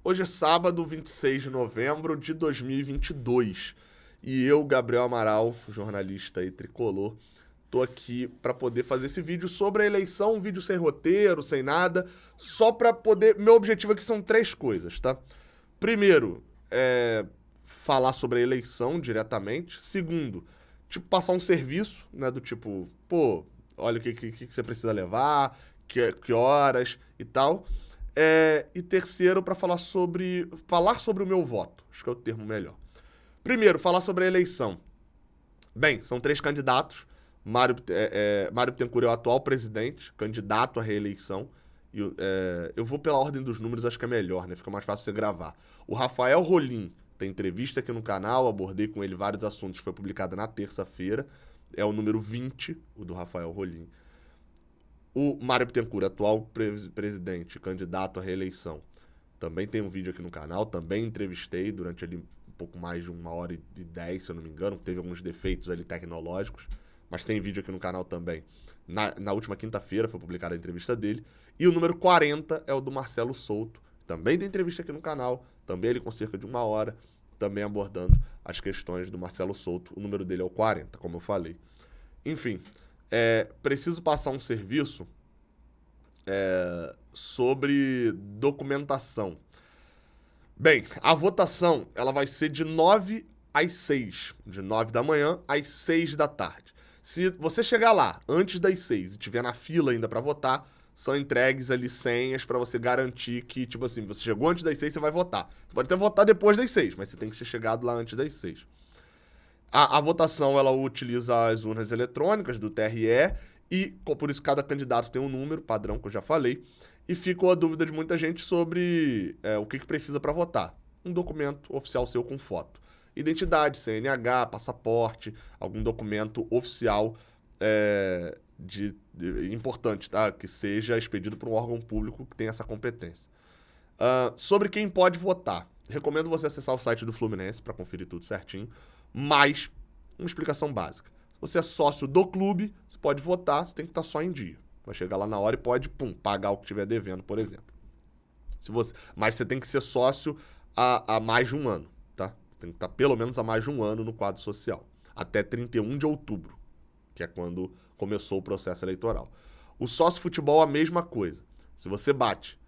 Hoje é sábado, 26 de novembro de 2022. E eu, Gabriel Amaral, jornalista e tricolor, tô aqui para poder fazer esse vídeo sobre a eleição, um vídeo sem roteiro, sem nada, só para poder... Meu objetivo aqui são 3 coisas, tá? Primeiro, falar sobre a eleição diretamente. Segundo, passar um serviço, né, do tipo, pô, olha o que você precisa levar, que horas e tal. E terceiro, para falar sobre o meu voto. Acho que é o termo melhor. Primeiro, falar sobre a eleição. Bem, são 3 candidatos. Mário Bittencourt é o atual presidente, candidato à reeleição. Eu vou pela ordem dos números, acho que é melhor, né? Fica mais fácil você gravar. O Rafael Rolim tem entrevista aqui no canal, abordei com ele vários assuntos, foi publicado na terça-feira. É o número 20, o do Rafael Rolim. O Mário Bittencourt, atual presidente, candidato à reeleição, também tem um vídeo aqui no canal, também entrevistei durante ali um pouco mais de 1h10, se eu não me engano, teve alguns defeitos ali tecnológicos, mas tem vídeo aqui no canal também. Na última quinta-feira foi publicada a entrevista dele. E o número 40 é o do Marcelo Souto, também tem entrevista aqui no canal, também ele com cerca de 1 hora, também abordando as questões do Marcelo Souto. O número dele é o 40, como eu falei. Enfim, preciso passar um serviço sobre documentação. Bem, a votação ela vai ser de 9 às 6, de 9 da manhã às 6 da tarde. Se você chegar lá antes das 6 e estiver na fila ainda para votar, são entregues ali senhas para você garantir que, tipo assim, você chegou antes das 6, você vai votar. Você pode até votar depois das 6, mas você tem que ter chegado lá antes das 6. A votação, ela utiliza as urnas eletrônicas do TRE e, por isso, cada candidato tem um número, padrão que eu já falei, e ficou a dúvida de muita gente sobre o que precisa para votar. Um documento oficial seu com foto. Identidade, CNH, passaporte, algum documento oficial importante, tá? Que seja expedido por um órgão público que tenha essa competência. Sobre quem pode votar. Recomendo você acessar o site do Fluminense para conferir tudo certinho. Mas, uma explicação básica. Se você é sócio do clube, você pode votar, você tem que estar só em dia. Vai chegar lá na hora e pode, pagar o que estiver devendo, por exemplo. Mas você tem que ser sócio há mais de um ano, tá? Tem que estar pelo menos há mais de um ano no quadro social. Até 31 de outubro, que é quando começou o processo eleitoral. O sócio futebol, a mesma coisa. Se você bate,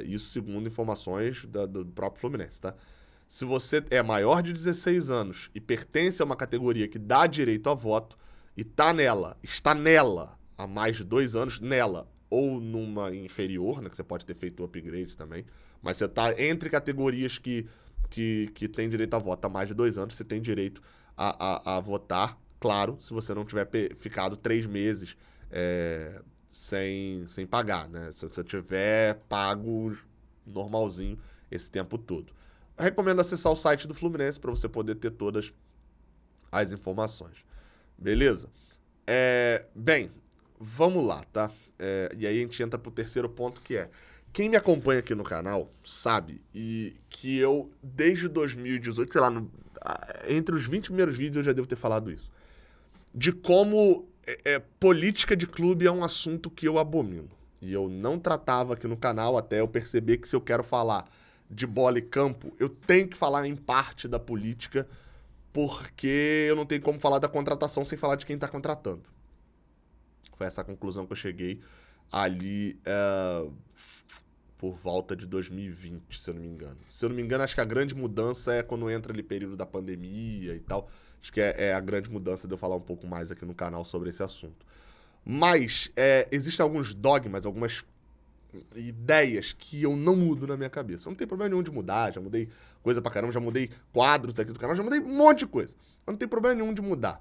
isso segundo informações do próprio Fluminense, tá? Se você é maior de 16 anos e pertence a uma categoria que dá direito a voto e está nela há mais de 2 anos, nela ou numa inferior, né, que você pode ter feito o upgrade também, mas você está entre categorias que tem direito a voto há mais de 2 anos, você tem direito a votar, claro, se você não tiver ficado 3 meses sem pagar, né? Se você tiver pago normalzinho esse tempo todo. Eu recomendo acessar o site do Fluminense para você poder ter todas as informações. Beleza? Bem, vamos lá, tá? E aí a gente entra pro terceiro ponto, que é... Quem me acompanha aqui no canal sabe que eu, desde 2018, sei lá, entre os 20 primeiros vídeos eu já devo ter falado isso. De como política de clube é um assunto que eu abomino. E eu não tratava aqui no canal até eu perceber que se eu quero falar de bola e campo, eu tenho que falar em parte da política, porque eu não tenho como falar da contratação sem falar de quem está contratando. Foi essa a conclusão que eu cheguei ali por volta de 2020, se eu não me engano. Se eu não me engano, acho que a grande mudança é quando entra ali período da pandemia e tal. Acho que é a grande mudança de eu falar um pouco mais aqui no canal sobre esse assunto. Mas existem alguns dogmas, algumas ideias que eu não mudo na minha cabeça. Eu não tem problema nenhum de mudar, já mudei coisa pra caramba, já mudei quadros aqui do canal, já mudei um monte de coisa. Eu não tem problema nenhum de mudar.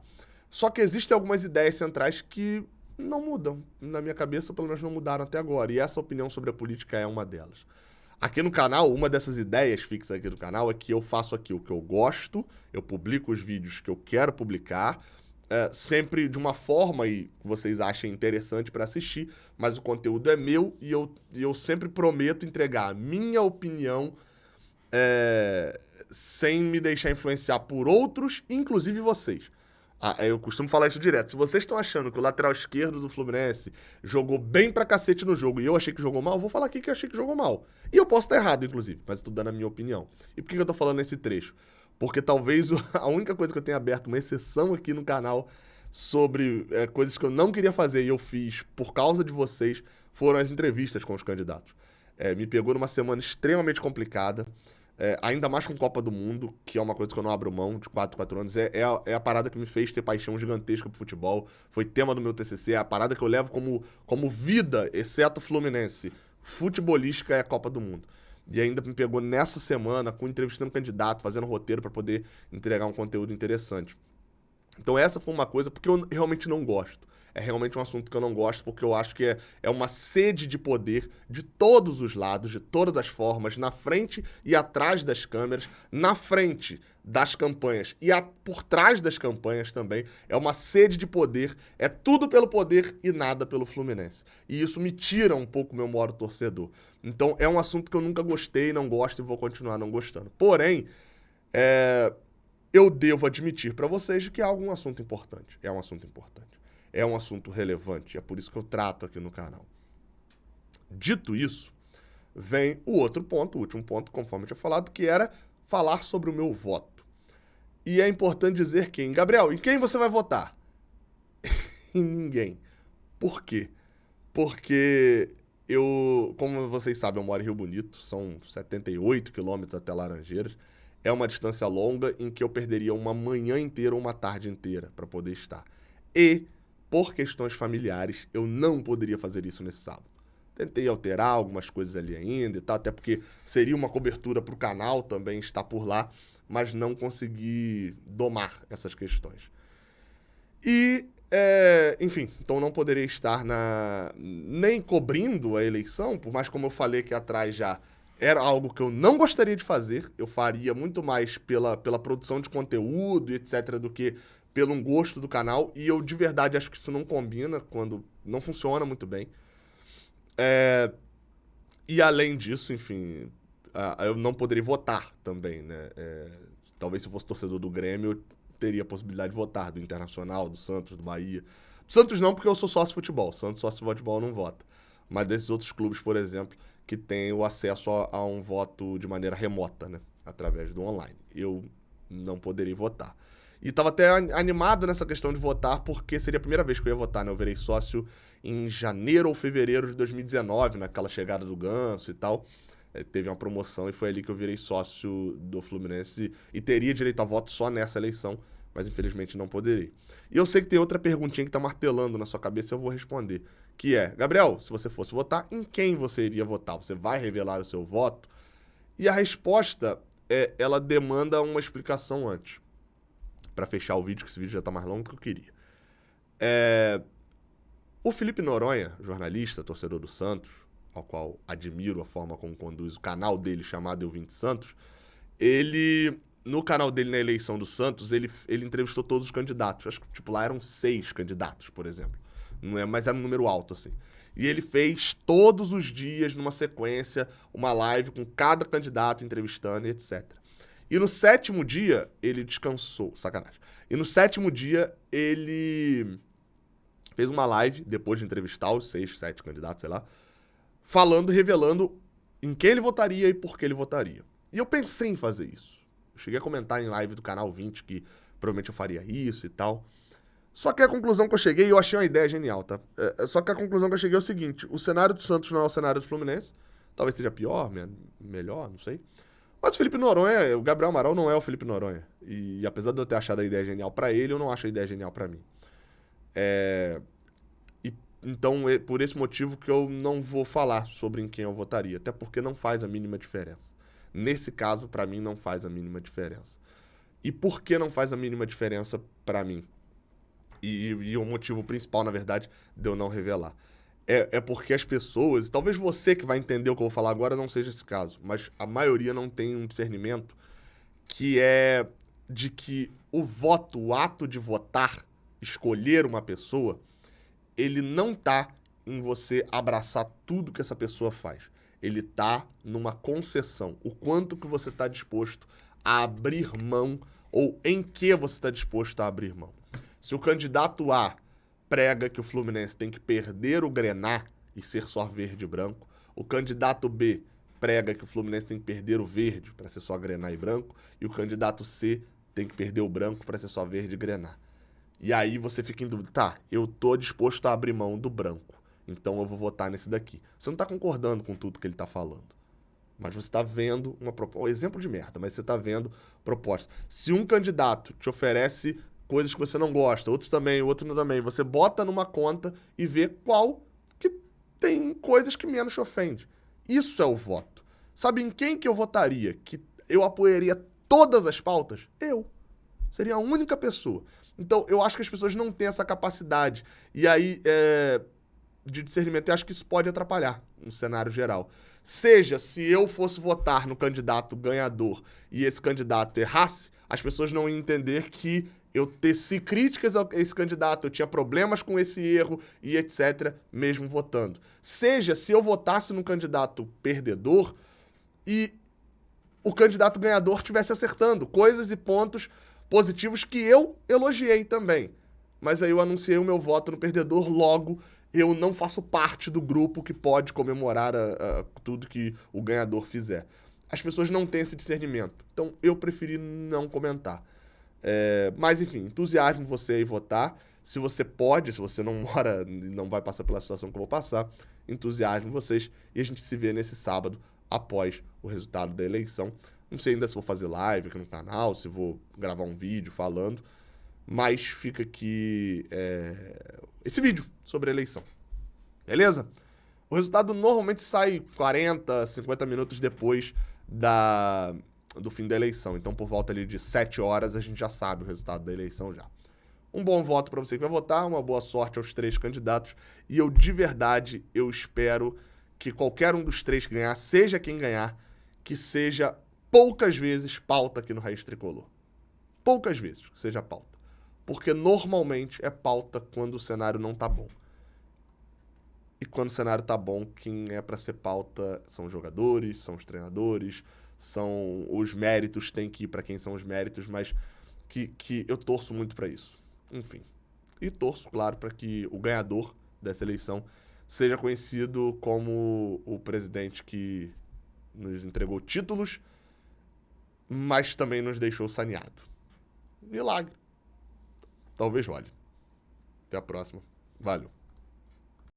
Só que existem algumas ideias centrais que não mudam na minha cabeça, pelo menos não mudaram até agora. E essa opinião sobre a política é uma delas. Aqui no canal, uma dessas ideias fixas aqui do canal é que eu faço aqui o que eu gosto, eu publico os vídeos que eu quero publicar, sempre de uma forma que vocês achem interessante para assistir, mas o conteúdo é meu e eu sempre prometo entregar a minha opinião sem me deixar influenciar por outros, inclusive vocês. Eu costumo falar isso direto. Se vocês estão achando que o lateral esquerdo do Fluminense jogou bem pra cacete no jogo e eu achei que jogou mal, eu vou falar aqui que eu achei que jogou mal. E eu posso estar errado, inclusive, mas eu tô dando a minha opinião. E por que eu tô falando nesse trecho? Porque talvez a única coisa que eu tenha aberto uma exceção aqui no canal sobre coisas que eu não queria fazer e eu fiz por causa de vocês foram as entrevistas com os candidatos. Me pegou numa semana extremamente complicada. Ainda mais com Copa do Mundo, que é uma coisa que eu não abro mão de 4 anos, é a parada que me fez ter paixão gigantesca pro futebol, foi tema do meu TCC, é a parada que eu levo como vida, exceto Fluminense, futebolística é a Copa do Mundo. E ainda me pegou nessa semana, entrevistando candidato, fazendo roteiro para poder entregar um conteúdo interessante. Então essa foi uma coisa porque eu realmente não gosto. É realmente um assunto que eu não gosto, porque eu acho que é uma sede de poder de todos os lados, de todas as formas, na frente e atrás das câmeras, na frente das campanhas e por trás das campanhas também. É uma sede de poder, é tudo pelo poder e nada pelo Fluminense. E isso me tira um pouco meu modo torcedor. Então é um assunto que eu nunca gostei, não gosto e vou continuar não gostando. Porém, eu devo admitir para vocês que é um assunto importante. É um assunto importante. É um assunto relevante. É por isso que eu trato aqui no canal. Dito isso, vem o outro ponto, o último ponto, conforme eu tinha falado, que era falar sobre o meu voto. E é importante dizer Gabriel, em quem você vai votar? Em ninguém. Por quê? Porque como vocês sabem, eu moro em Rio Bonito, são 78 quilômetros até Laranjeiras. É uma distância longa em que eu perderia uma manhã inteira ou uma tarde inteira para poder estar. E, por questões familiares, eu não poderia fazer isso nesse sábado. Tentei alterar algumas coisas ali ainda e tal, até porque seria uma cobertura para o canal também estar por lá, mas não consegui domar essas questões. E, enfim, então não poderia estar nem cobrindo a eleição, por mais como eu falei aqui atrás já, era algo que eu não gostaria de fazer, eu faria muito mais pela produção de conteúdo e etc, do que pelo gosto do canal, e eu de verdade acho que isso não combina, quando não funciona muito bem. E além disso, enfim, eu não poderia votar também, né? Talvez se eu fosse torcedor do Grêmio, eu teria a possibilidade de votar, do Internacional, do Santos, do Bahia. Do Santos não, porque eu sou sócio de futebol, Santos sócio de futebol não vota. Mas desses outros clubes, por exemplo, que têm o acesso a um voto de maneira remota, né? Através do online. Eu não poderia votar. E estava até animado nessa questão de votar, porque seria a primeira vez que eu ia votar, né? Eu virei sócio em janeiro ou fevereiro de 2019, naquela chegada do Ganso e tal. Teve uma promoção e foi ali que eu virei sócio do Fluminense e teria direito a voto só nessa eleição, mas infelizmente não poderei. E eu sei que tem outra perguntinha que tá martelando na sua cabeça e eu vou responder, que é, Gabriel, se você fosse votar, em quem você iria votar? Você vai revelar o seu voto? E a resposta, ela demanda uma explicação antes, para fechar o vídeo, que esse vídeo já tá mais longo do que eu queria. O Felipe Noronha, jornalista, torcedor do Santos, ao qual admiro a forma como conduz o canal dele, chamado Eu Vim de Santos, no canal dele na eleição do Santos, ele entrevistou todos os candidatos. Acho que, lá eram 6 candidatos, por exemplo. Mas era um número alto, assim. E ele fez todos os dias, numa sequência, uma live com cada candidato entrevistando e etc. E no 7º dia, ele descansou. Sacanagem. E no 7º dia, ele fez uma live, depois de entrevistar os 6, 7 candidatos, sei lá, revelando em quem ele votaria e por que ele votaria. E eu pensei em fazer isso. Eu cheguei a comentar em live do Canal 20 que provavelmente eu faria isso e tal. Só que a conclusão que eu cheguei, eu achei uma ideia genial, tá? Só que a conclusão que eu cheguei é o seguinte, o cenário do Santos não é o cenário do Fluminense, talvez seja pior, melhor, não sei. Mas o Felipe Noronha, o Gabriel Amaral não é o Felipe Noronha. E apesar de eu ter achado a ideia genial pra ele, eu não acho a ideia genial pra mim. Então, por esse motivo que eu não vou falar sobre em quem eu votaria, até porque não faz a mínima diferença. Nesse caso, pra mim, não faz a mínima diferença. E por que não faz a mínima diferença pra mim? E o motivo principal, na verdade, de eu não revelar. É porque as pessoas, talvez você que vai entender o que eu vou falar agora não seja esse caso, mas a maioria não tem um discernimento que é de que o voto, o ato de votar, escolher uma pessoa, ele não tá em você abraçar tudo que essa pessoa faz. Ele tá numa concessão. O quanto que você tá disposto a abrir mão ou em que você tá disposto a abrir mão. Se o candidato A prega que o Fluminense tem que perder o Grená e ser só verde e branco, o candidato B prega que o Fluminense tem que perder o verde para ser só Grená e branco, e o candidato C tem que perder o branco para ser só verde e Grená. E aí você fica em dúvida, tá, eu tô disposto a abrir mão do branco, então eu vou votar nesse daqui. Você não tá concordando com tudo que ele tá falando, mas você tá vendo uma proposta, exemplo de merda, mas você tá vendo proposta. Se um candidato te oferece coisas que você não gosta, outros também, outro não também, você bota numa conta e vê qual que tem coisas que menos te ofende. Isso é o voto. Sabe em quem que eu votaria? Que eu apoiaria todas as pautas? Eu. Seria a única pessoa. Então, eu acho que as pessoas não têm essa capacidade. E aí, de discernimento, eu acho que isso pode atrapalhar no cenário geral. Seja, se eu fosse votar no candidato ganhador e esse candidato errasse, as pessoas não iam entender que eu teci críticas a esse candidato, eu tinha problemas com esse erro e etc., mesmo votando. Seja, se eu votasse no candidato perdedor e o candidato ganhador estivesse acertando coisas e pontos positivos que eu elogiei também. Mas aí eu anunciei o meu voto no perdedor, logo eu não faço parte do grupo que pode comemorar tudo que o ganhador fizer. As pessoas não têm esse discernimento. Então eu preferi não comentar. Mas enfim, entusiasmo você aí votar. Se você pode, se você não mora e não vai passar pela situação que eu vou passar, entusiasmo vocês. E a gente se vê nesse sábado após o resultado da eleição. Não sei ainda se vou fazer live aqui no canal, se vou gravar um vídeo falando, mas fica aqui esse vídeo sobre a eleição. Beleza? O resultado normalmente sai 40, 50 minutos depois do fim da eleição. Então, por volta ali de 7 horas, a gente já sabe o resultado da eleição já. Um bom voto para você que vai votar, uma boa sorte aos 3 candidatos. E eu, de verdade, eu espero que qualquer um dos 3 que ganhar, seja quem ganhar, que seja poucas vezes pauta aqui no Raiz Tricolor. Poucas vezes que seja pauta. Porque normalmente é pauta quando o cenário não tá bom. E quando o cenário tá bom, quem é para ser pauta são os jogadores, são os treinadores, são os méritos, tem que ir para quem são os méritos, mas que eu torço muito para isso. Enfim. E torço, claro, para que o ganhador dessa eleição seja conhecido como o presidente que nos entregou títulos, mas também nos deixou saneado. Milagre. Talvez role. Até a próxima. Valeu.